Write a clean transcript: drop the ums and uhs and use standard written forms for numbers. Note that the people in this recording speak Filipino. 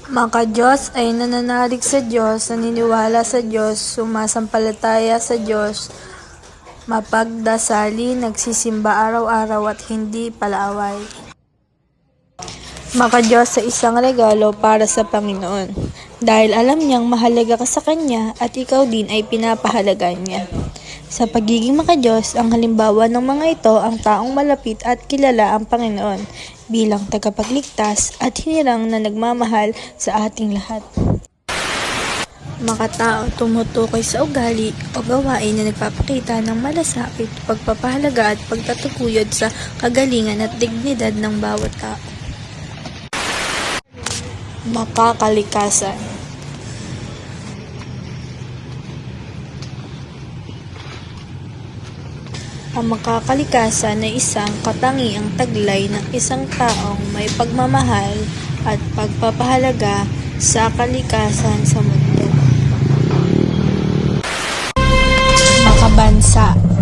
Maka-Diyos ay nananalig sa Diyos, naniniwala sa Diyos, sumasampalataya sa Diyos, mapagdasali, nagsisimba araw-araw at hindi palaaway. Maka-Diyos sa isang regalo para sa Panginoon, dahil alam niyang mahalaga ka sa Kanya at ikaw din ay pinapahalagan niya. Sa pagiging maka-Diyos, ang halimbawa ng mga ito ang taong malapit at kilala ang Panginoon bilang tagapagligtas at hinirang na nagmamahal sa ating lahat. Makatao tumutukoy sa ugali o gawain na nagpapakita ng malasakit, pagpapahalaga at pagtataguyod sa kagalingan at dignidad ng bawat tao. Makakalikasan. Ang makakalikasan ay isang katangiang taglay ng isang taong may pagmamahal at pagpapahalaga sa kalikasan sa mundo. Makabansa.